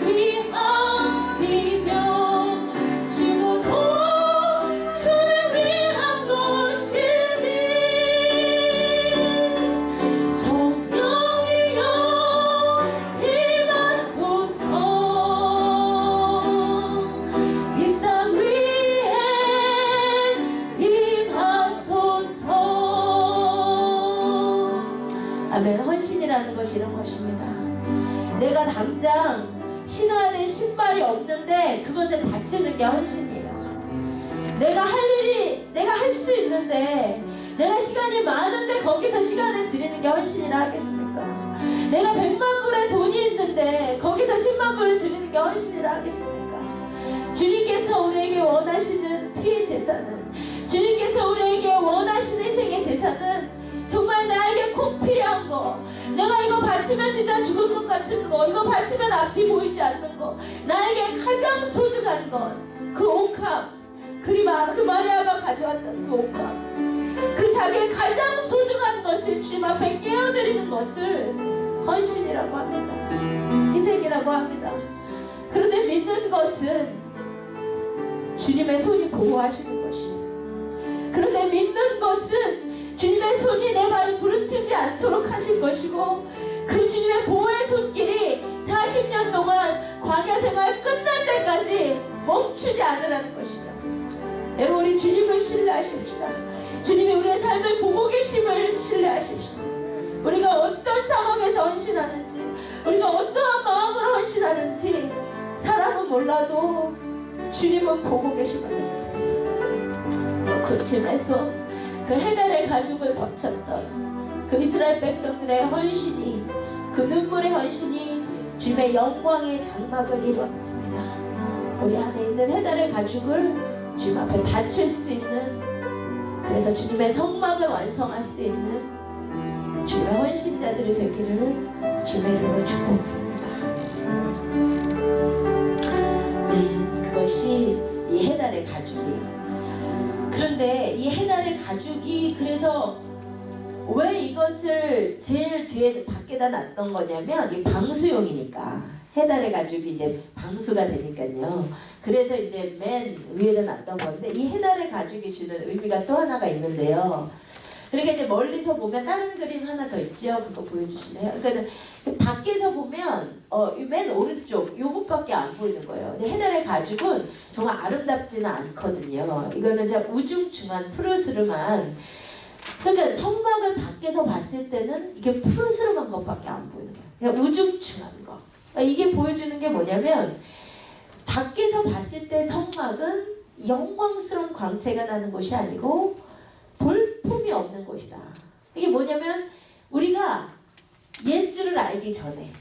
위함이며 죽어도 주를 위한 것이니. 성령이여 임하소서. 이 땅 위에 임하소서. 아멘. 헌신이라는 것이 이런 것입니다. 내가 당장 신어야 될 신발이 없는데 그것을 바치는 게 헌신이에요. 내가 할 수 있는데, 내가 시간이 많은데 거기서 시간을 드리는 게 헌신이라 하겠습니까? 내가 100만 불의 돈이 있는데 거기서 10만 불을 드리는 게 헌신이라 하겠습니까? 주님께서 우리에게 원하시는 피의 제사는, 주님께서 우리에게 원하시는 생의 제사는 정말 나에게 꼭 필요한 거, 내가 이거 바치면 진짜 죽을 것 같은 거, 이거 바치면 앞이 보이지 않는 거, 나에게 가장 소중한 것, 그 옥합, 그 마리아가 가져왔던 그 옥합, 그 자기의 가장 소중한 것을 주님 앞에 깨어드리는 것을 헌신이라고 합니다. 희생이라고 합니다. 그런데 믿는 것은 주님의 손이 보호하시는 것이에요. 그런데 믿는 것은 주님의 손이 내 발을 부르트지 않도록 하실 것이고, 그 주님의 보호의 손길이 40년 동안 광야 생활 끝날 때까지 멈추지 않으라는 것이죠. 여러분, 우리 주님을 신뢰하십시다. 주님이 우리의 삶을 보고 계심을 신뢰하십시다. 우리가 어떤 상황에서 헌신하는지, 우리가 어떠한 마음으로 헌신하는지 사람은 몰라도 주님은 보고 계심을 믿습니다. 그쯤에서 그 해달의 가죽을 거쳤던 그 이스라엘 백성들의 헌신이, 그 눈물의 헌신이 주님의 영광의 장막을 이루었습니다. 우리 안에 있는 해달의 가죽을 주님 앞에 바칠 수 있는, 그래서 주님의 성막을 완성할 수 있는 주님의 헌신자들이 되기를 주님의 이름으로 축복드립니다. 그것이 이 해달의 가죽이에요. 그런데 이 해달의 가죽이, 그래서 왜 이것을 제일 뒤에 밖에다 놨던 거냐면, 이 방수용이니까. 해달의 가죽이 이제 방수가 되니까요. 그래서 이제 맨 위에다 놨던 건데, 이 해달의 가죽이 주는 의미가 또 하나가 있는데요. 그러니까 이제 멀리서 보면 다른 그림 하나 더 있죠. 그거 보여주시네요. 그러니까 밖에서 보면 맨 오른쪽 요것밖에 안 보이는 거예요. 근데 해달의 가죽은 정말 아름답지는 않거든요. 이거는 진짜 우중충한 푸르스름한, 그러니까 성막을 밖에서 봤을 때는 이게 푸르스름한 것밖에 안 보이는 거예요. 그냥 우중충한 거. 이게 보여주는 게 뭐냐면, 밖에서 봤을 때 성막은 영광스러운 광채가 나는 곳이 아니고 볼품이 없는 곳이다. 이게 뭐냐면, 우리가 예수를 알기 전에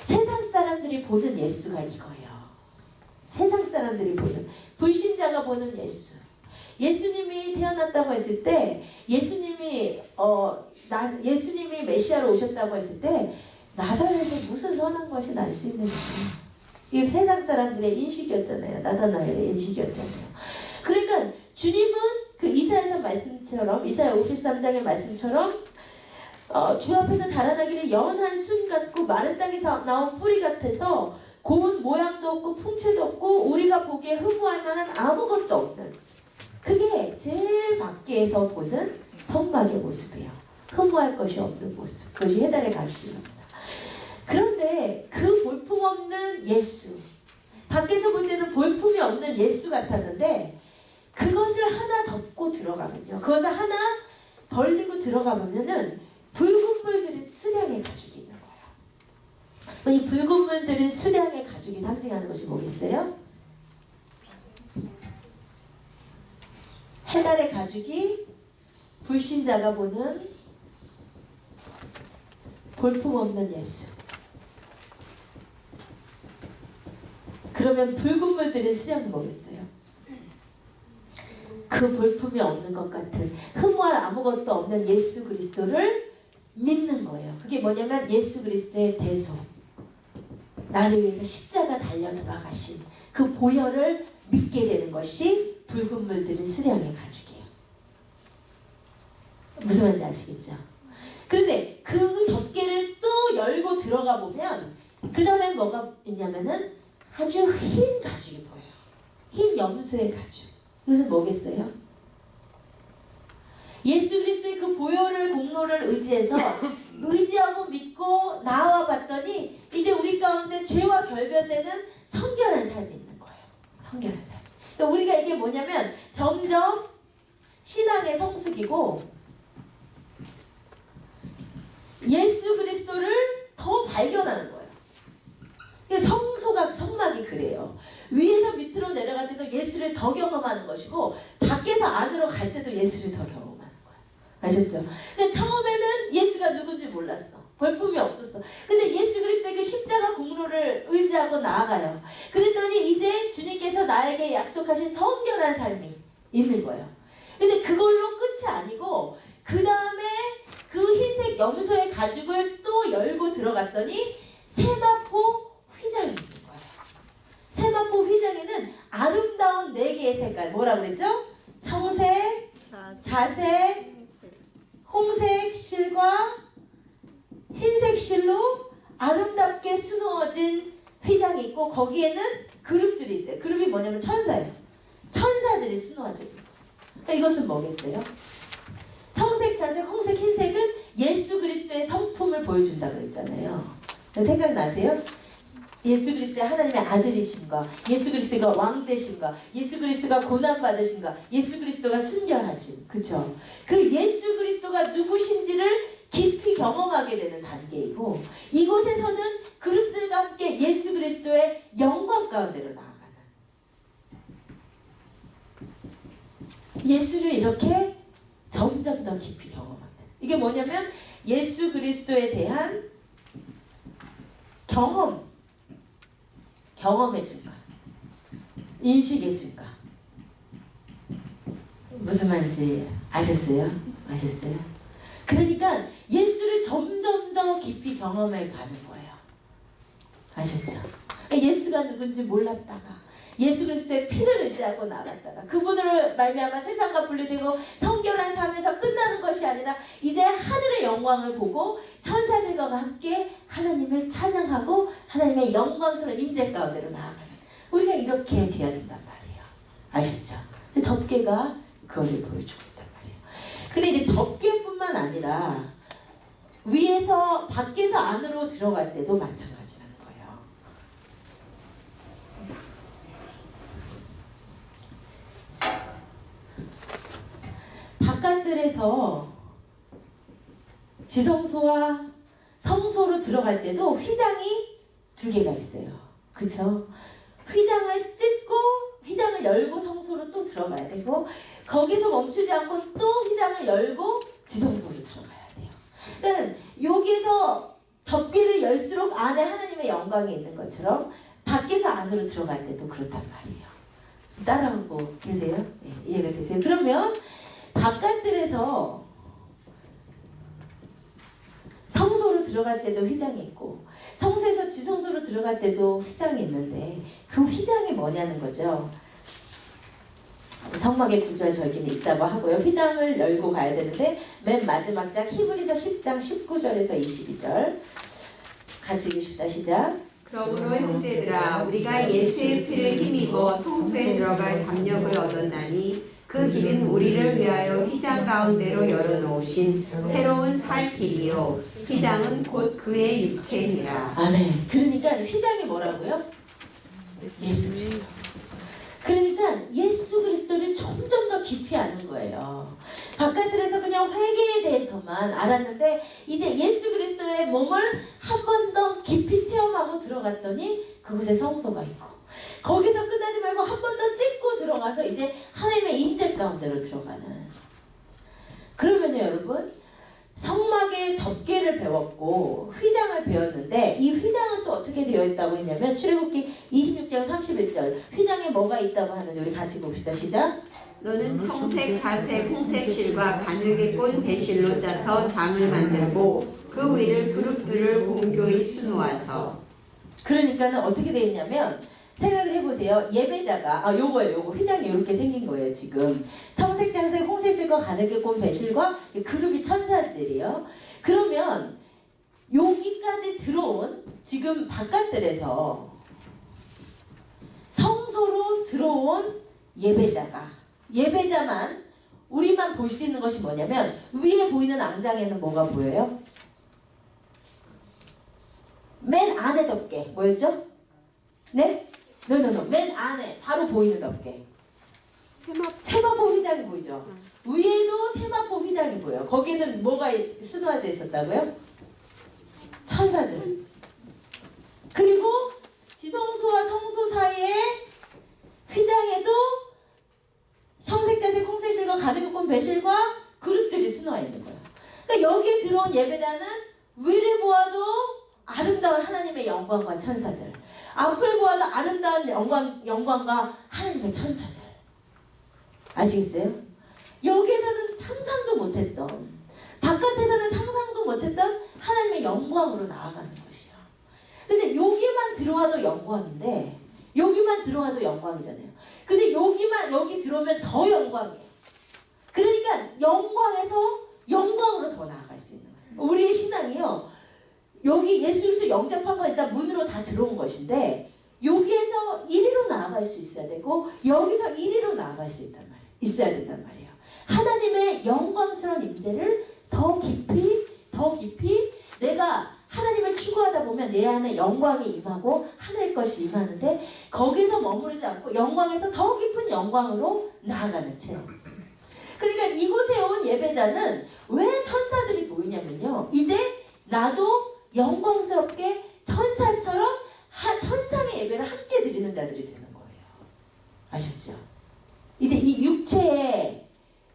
세상 사람들이 보는 예수가 이거예요. 세상 사람들이 보는, 불신자가 보는 예수. 예수님이 태어났다고 했을 때, 예수님이 메시아로 오셨다고 했을 때, 나사렛에 무슨 선한 것이 날 수 있느냐. 이 세상 사람들의 인식이었잖아요. 나다나엘의 인식이었잖아요. 그러니까 주님은 그 이사야서 말씀처럼, 이사야 53장의 말씀처럼 주 앞에서 자라나기를 연한 순 같고 마른 땅에서 나온 뿌리 같아서 고운 모양도 없고 풍채도 없고 우리가 보기에 흠모할 만한 아무것도 밖에서 보는 성막의 모습이에요. 흠모할 것이 없는 모습. 그것이 해달의 가죽입니다. 그런데 그 볼품없는 예수, 밖에서 볼 때는 볼품이 없는 예수 같았는데 그것을 하나 덮고 들어가면요. 그것을 하나 벌리고 들어가보면은 붉은 물들인 수량의 가죽이 있는 거예요. 이 붉은 물들인 수량의 가죽이 상징하는 것이 뭐겠어요? 해달의 가죽이 불신자가 보는 볼품없는 예수. 그러면 붉은 물들인 수량은 뭐겠어요? 그 볼품이 없는 것 같은 흠모할 아무것도 없는 예수 그리스도를 믿는 거예요. 그게 뭐냐면 예수 그리스도의 대속, 나를 위해서 십자가 달려 돌아가신 그 보혈을 믿게 되는 것이 붉은 물들인 수량의 가죽이에요. 무슨 말인지 아시겠죠? 그런데 그 덮개를 또 열고 들어가 보면 그 다음에 뭐가 있냐면은 아주 흰 가죽이 보여요. 흰 염소의 가죽. 이것은 뭐겠어요? 예수 그리스도의 그 보혈을 공로를 의지하고 믿고 나와 봤더니 이제 우리 가운데 죄와 결별되는 성결한 삶이 있는 거예요. 성결한 삶. 그러니까 우리가 이게 뭐냐면 점점 신앙의 성숙이고 예수 그리스도를 더 발견하는 거예요. 성막이 그래요. 위에서 밑으로 내려갈 때도 예수를 더 경험하는 것이고 밖에서 안으로 갈 때도 예수를 더 경험하는 거예요. 아셨죠? 그러니까 처음에는 예수가 누군지 몰랐어. 볼품이 없었어. 근데 예수 그리스도의 그 십자가 공로를 의지하고 나아가요. 그랬더니 이제 주님께서 나에게 약속하신 성결한 삶이 있는 거예요. 근데 그걸로 끝이 아니고 그 다음에 그 흰색 염소의 가죽을 또 열고 들어갔더니 세마포 휘장이 있는 거예요. 세마포 휘장에는 아름다운 4개의 색깔, 뭐라 그랬죠? 청색, 자색, 홍색 실과 흰색 실로 아름답게 수놓아진 휘장이 있고 거기에는 그룹들이 있어요. 그룹이 뭐냐면 천사예요. 천사들이 수놓아져 있는 거예요. 그러니까 이것은 뭐겠어요? 청색, 자색, 홍색, 흰색은 예수 그리스도의 성품을 보여준다 그랬잖아요. 생각나세요? 예수 그리스도의 하나님의 아들이심과 예수 그리스도가 왕 되심과 예수 그리스도가 고난받으심과 예수 그리스도가 순결하심. 그쵸? 그 예수 그리스도가 누구신지를 깊이 경험하게 되는 단계이고 이곳에서는 그룹들과 함께 예수 그리스도의 영광 가운데로 나아가는 예수를 이렇게 점점 더 깊이 경험하는 이게 뭐냐면 예수 그리스도에 대한 경험의 증가, 인식의 증가. 무슨 말인지 아셨어요? 그러니까 예수를 점점 더 깊이 경험해 가는 거예요. 아셨죠? 예수가 누군지 몰랐다가 예수 그리스도의 피를 의지하고 나갔다가 그분으로 말미암아 세상과 분리되고 성결한 삶에서 끝나는 것이 아니라 이제 하늘의 영광을 보고 천사들과 함께 하나님을 찬양하고 하나님의 영광스러운 임재 가운데로 나아가는 우리가 이렇게 돼야 된단 말이에요. 아셨죠? 근데 덮개가 그거를 보여주고 있단 말이에요. 근데 이제 덮개뿐만 아니라 위에서 밖에서 안으로 들어갈 때도 마찬가지라는 거예요. 바깥들에서 지성소와 성소로 들어갈 때도 휘장이 2개가 있어요. 그쵸? 휘장을 찢고 휘장을 열고 성소로 또 들어가야 되고 거기서 멈추지 않고 또 휘장을 열고 지성소로 들어가야 돼요. 그러니까 여기에서 덮개를 열수록 안에 하나님의 영광이 있는 것처럼 밖에서 안으로 들어갈 때도 그렇단 말이에요. 따라하고 계세요? 네, 이해가 되세요? 그러면 바깥들에서 성소로 들어갈 때도 휘장이 있고 성소에서 지성소로 들어갈 때도 휘장이 있는데 그 휘장이 뭐냐는 거죠. 성막의 구주와 절기는 있다고 하고요. 휘장을 열고 가야 되는데 맨 마지막 장 히브리서 10장 19절에서 22절 같이 읽으십시다. 시작. 그러므로 형제들아 우리가 예수의 피를 힘입어 성소에 들어갈 담력을 얻었나니 그 길은 우리를 위하여 휘장 가운데로 열어놓으신 새로운 살 길이요 휘장은 곧 그의 육체니라. 아멘. 그러니까 휘장이 뭐라고요? 예수 그리스도. 그러니까 예수 그리스도를 점점 더 깊이 아는 거예요. 바깥들에서 그냥 회개에 대해서만 알았는데 이제 예수 그리스도의 몸을 한 번 더 깊이 체험하고 들어갔더니 그곳에 성소가 있고 거기서 끝나지 말고 한 번 더 찍고 들어가서 이제 하나님의 임재 가운데로 들어가는. 그러면요 여러분 성막의 덮개를 배웠고 휘장을 배웠는데 이 휘장은 또 어떻게 되어 있다고 했냐면 출애굽기 26장 31절 휘장에 뭐가 있다고 하는지 우리 같이 봅시다. 시작. 너는 청색, 자색, 홍색 실과 가늘게 꼰 배실로 짜서 장을 만들고 그 위를 그룹들을 공교히 수놓아서. 그러니까는 어떻게 되어 있냐면 생각을 해보세요. 예배자가 요거예요. 요거 휘장이 이렇게 생긴 거예요. 지금 청색, 장색, 홍색 실과 가늘게 꼰 배실과 그룹이 천사들이요. 그러면 여기까지 들어온 지금 바깥들에서 성소로 들어온 예배자만 우리만 볼 수 있는 것이 뭐냐면 위에 보이는 앙장에는 뭐가 보여요? 맨 안에 덮개 뭐였죠? 네? 맨 안에 바로 보이는 덮개 세마포 휘장이 보이죠? 위에도 세마포 휘장이 보여요. 거기는 뭐가 수놓아져 있었다고요? 천사들. 그리고 지성소와 성소 사이에 휘장에도 청색자색 홍색실과 가득 꼰 배실과 그룹들이 수놓아 있는 거예요. 그러니까 여기에 들어온 예배단은 위를 보아도 아름다운 하나님의 영광과 천사들, 앞을 보아도 아름다운 영광과 하나님의 천사들. 아시겠어요? 여기에서는 상상도 못했던, 바깥에서는 상상도 못했던 하나님의 영광으로 나아가는 것이요. 근데 여기만 들어와도 영광인데, 여기만 들어와도 영광이잖아요. 근데 여기 들어오면 더 영광이에요. 그러니까 영광에서 영광으로 더 나아갈 수 있는 거예요. 우리의 신앙이요. 여기 예수 그리스도 영접한 건 일단 문으로 다 들어온 것인데 여기에서 이리로 나아갈 수 있어야 되고 여기서 이리로 나아갈 수 있어야 된단 말이에요. 하나님의 영광스러운 임재를 더 깊이 내가 하나님을 추구하다 보면 내 안에 영광이 임하고 하늘의 것이 임하는데 거기서 머무르지 않고 영광에서 더 깊은 영광으로 나아가는 체험. 그러니까 이곳에 온 예배자는 왜 천사들이 보이냐면요. 이제 나도 영광스럽게 천사처럼 천상의 예배를 함께 드리는 자들이 되는 거예요. 아셨죠? 이제 이 육체에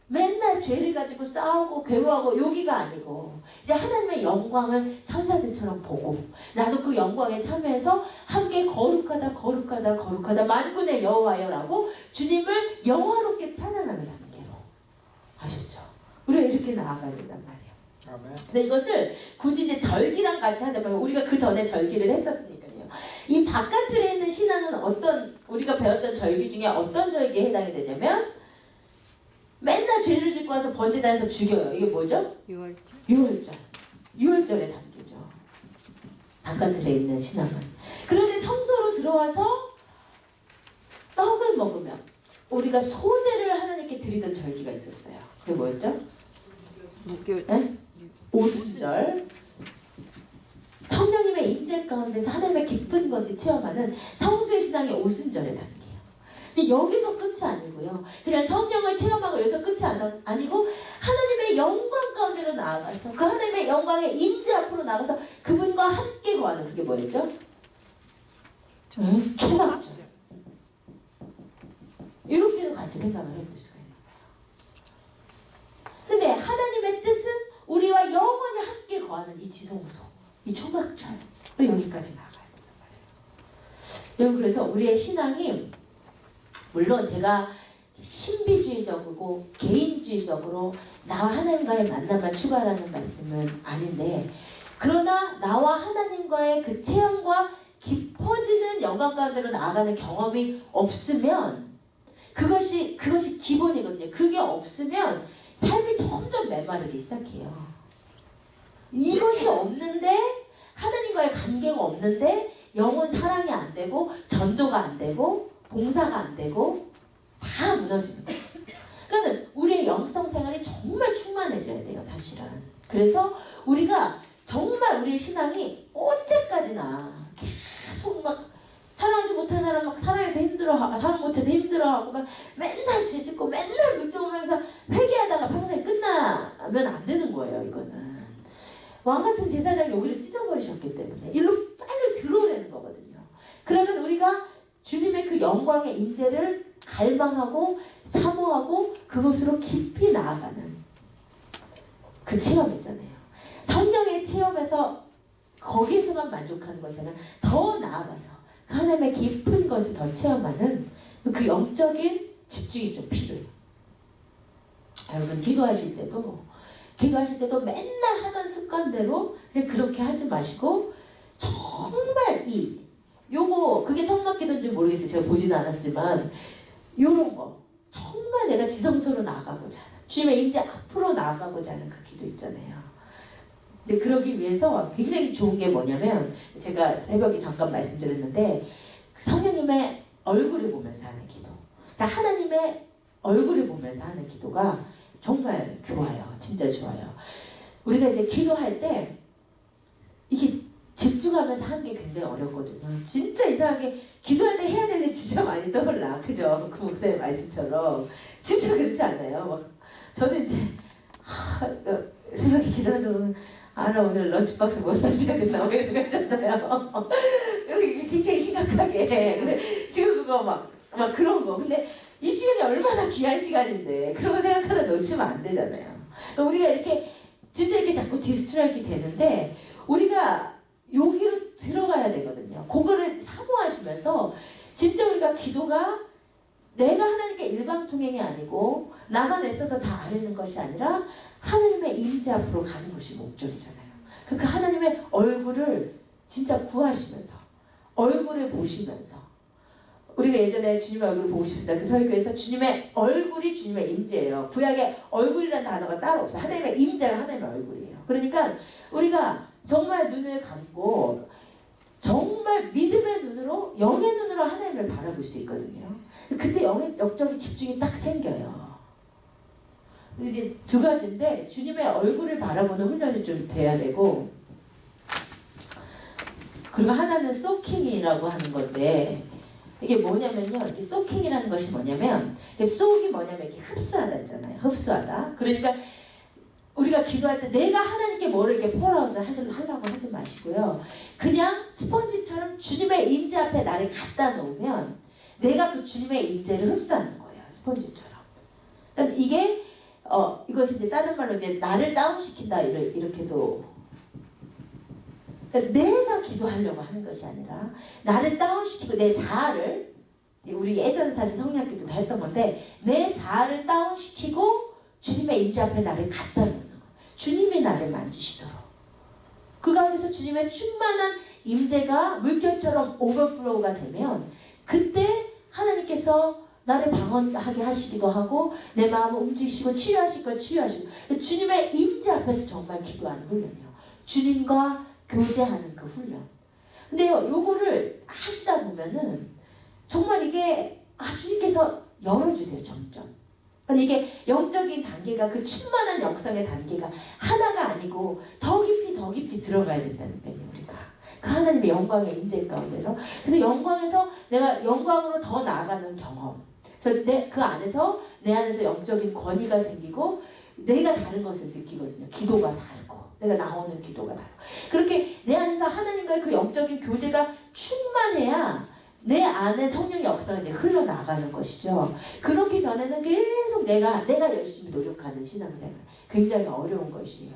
맨날 죄를 가지고 싸우고 괴로워하고 여기가 아니고 이제 하나님의 영광을 천사들처럼 보고 나도 그 영광에 참여해서 함께 거룩하다 만군의 여호와여라고 주님을 영화롭게 찬양하는 단계로. 아셨죠? 우리가 이렇게 나아가야 된단 말이에요. 근데 이것을 굳이 이제 절기랑 같이 하자면 우리가 그 전에 절기를 했었으니까요. 이 바깥에 있는 신앙은 어떤 우리가 배웠던 절기 중에 어떤 절기에 해당이 되냐면 맨날 죄를 짓고 와서 번제단에서 죽여요. 이게 뭐죠? 유월절에 담기죠. 바깥에 있는 신앙은. 그런데 성소로 들어와서 떡을 먹으면 우리가 소제를 하나님께 드리던 절기가 있었어요. 그게 뭐였죠? 네? 오순절. 성령님의 임재 가운데서 하나님의 깊은 것을 체험하는 성수의 신앙의 오순절의 단계예요. 근데 여기서 끝이 아니고요. 그냥 성령을 체험하고 여기서 끝이 아니고 하나님의 영광 가운데로 나아가서 그 하나님의 영광의 임재 앞으로 나가서 그분과 함께 거하는 그게 뭐였죠? 초막절. 이렇게도 같이 생각을 해볼 수가 있는 거예요. 근데 하나님의 뜻은 우리와 영원히 함께 거하는 이 지성소, 이 초막절 여기까지 나가야 된단 말이에요. 여러분 그래서 우리의 신앙이 물론 제가 신비주의적이고 개인주의적으로 나와 하나님과의 만남만 추구하라는 말씀은 아닌데 그러나 나와 하나님과의 그 체험과 깊어지는 영광 가운데로 나아가는 경험이 없으면 그것이 기본이거든요. 그게 없으면 삶이 점점 메마르기 시작해요. 이것이 없는데 하나님과의 관계가 없는데 영혼 사랑이 안 되고 전도가 안 되고 봉사가 안 되고 다 무너지는 거예요. 그러니까 우리의 영성 생활이 정말 충만해져야 돼요, 사실은. 그래서 우리가 정말 우리의 신앙이 언제까지나 계속 막 사랑하지 못한 사람 막 사랑해서 힘들어하고 사랑 못해서 힘들어하고 막 맨날 죄짓고 맨날 물정하면서 회개하다가 평생 끝나면 안 되는 거예요. 이거는 왕같은 제사장이 여기를 찢어버리셨기 때문에 일로 빨리 들어오라는 거거든요. 그러면 우리가 주님의 그 영광의 임재를 갈망하고 사모하고 그곳으로 깊이 나아가는 그 체험 있잖아요. 성령의 체험에서 거기에서만 만족하는 것이 아니라 더 나아가서 그 하나님의 깊은 것을 더 체험하는 그 영적인 집중이 좀 필요해요. 여러분 기도하실 때도 맨날 하던 습관대로 그냥 그렇게 하지 마시고 정말 요거 그게 성막기도인지 모르겠어요. 제가 보지는 않았지만 요런 거 정말 내가 지성소로 나아가고자 하는 주님의 임재 앞으로 나아가고자 하는 그 기도 있잖아요. 근데 그러기 위해서 굉장히 좋은 게 뭐냐면 제가 새벽에 잠깐 말씀드렸는데 성령님의 얼굴을 보면서 하는 기도, 그러니까 하나님의 얼굴을 보면서 하는 기도가 정말 좋아요. 진짜 좋아요. 우리가 이제 기도할 때 이게 집중하면서 하는 게 굉장히 어렵거든요. 진짜 이상하게 기도할 때 해야 될 일 진짜 많이 떠올라. 그죠? 그 목사의 말씀처럼. 진짜 그렇지 않나요? 막 저는 이제 새벽에 기도하다 보면 나 오늘 런치박스 못 사줘야 된다. 뭐 이런 거 있잖아요. 이렇게 굉장히 심각하게. 지금 그거 막 그런 거. 근데 이 시간이 얼마나 귀한 시간인데 그런 거 생각하다 놓치면 안 되잖아요. 우리가 이렇게 진짜 이렇게 자꾸 디스트랙이 되는데 우리가 여기로 들어가야 되거든요. 그거를 사모하시면서 진짜 우리가 기도가 내가 하나님께 일방통행이 아니고 나만 애써서 다 아는 것이 아니라 하나님의 임재 앞으로 가는 것이 목적이잖아요. 그 하나님의 얼굴을 진짜 구하시면서 얼굴을 보시면서 우리가 예전에 주님의 얼굴을 보고 싶다. 그 설교에서 주님의 얼굴이 주님의 임재예요. 구약에 얼굴이라는 단어가 따로 없어요. 하나님의 임재가 하나님의 얼굴이에요. 그러니까 우리가 정말 눈을 감고 정말 믿음의 눈으로 영의 눈으로 하나님을 바라볼 수 있거든요. 그때 영적인 집중이 딱 생겨요. 이제 두 가지인데 주님의 얼굴을 바라보는 훈련이 좀 돼야 되고 그리고 하나는 소킹이라고 하는 건데 이게 뭐냐면요. 이 소킹이라는 것이 뭐냐면 쏙이 뭐냐면 이렇게 흡수하다 있잖아요. 흡수하다. 그러니까 우리가 기도할 때 내가 하나님께 뭐를 이렇게 폴아웃을 하려고 하지 마시고요. 그냥 스펀지처럼 주님의 임재 앞에 나를 갖다 놓으면 내가 그 주님의 임재를 흡수하는 거예요. 스펀지처럼. 그러니까 이게 이것은 이제 다른 말로 이제 나를 다운시킨다 이렇게도 그러니까 내가 기도하려고 하는 것이 아니라 나를 다운시키고 내 자아를 우리 예전 사실 성령학교도 다 했던 건데 내 자아를 다운시키고 주님의 임재 앞에 나를 갖다 놓는 거예요. 주님이 나를 만지시도록 그 가운데서 주님의 충만한 임재가 물결처럼 오버플로우가 되면 그때 하나님께서 나를 방언하게 하시기도 하고 내 마음을 움직이시고 치유하실 걸 치유하시고 주님의 임재 앞에서 정말 기도하는 훈련이요. 주님과 교제하는 그 훈련. 근데요, 요거를 하시다 보면은 정말 이게 주님께서 열어주세요, 점점. 이게 영적인 단계가 그 충만한 영성의 단계가 하나가 아니고 더 깊이 들어가야 된다는 거예요, 우리가. 그 하나님의 영광의 임재 가운데로. 그래서 영광에서 내가 영광으로 더 나아가는 경험. 그래서 그 안에서 내 안에서 영적인 권위가 생기고 내가 다른 것을 느끼거든요. 기도가 다르고 내가 나오는 기도가 다르고 그렇게 내 안에서 하나님과의 그 영적인 교제가 충만해야 내 안에 성령의 역사가 이제 흘러나가는 것이죠. 그렇기 전에는 계속 내가 열심히 노력하는 신앙생활 굉장히 어려운 것이에요.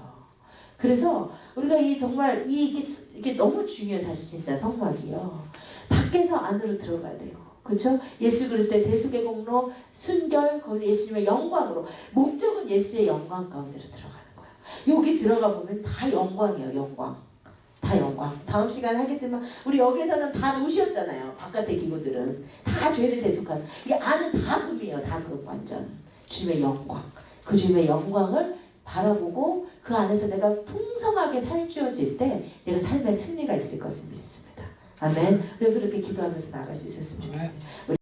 그래서 우리가 정말 이게 너무 중요해요. 사실 진짜 성막이요. 밖에서 안으로 들어가야 되고 그렇죠? 예수 그리스도의 대속의 공로 순결 거기서 예수님의 영광으로 목적은 예수의 영광 가운데로 들어가는 거예요. 여기 들어가 보면 다 영광이에요. 영광. 다 영광. 다음 시간에 하겠지만 우리 여기서는 다 노시였잖아요. 바깥의 기구들은 다 죄를 대속하는. 이게 안은 다 금이에요. 다 금 완전. 주님의 영광. 그 주님의 영광을 바라보고 그 안에서 내가 풍성하게 살찌워질 때 내가 삶의 승리가 있을 것을 믿습니다. 아멘. 우리 그렇게 기도하면서 나갈 수 있었으면 좋겠어요.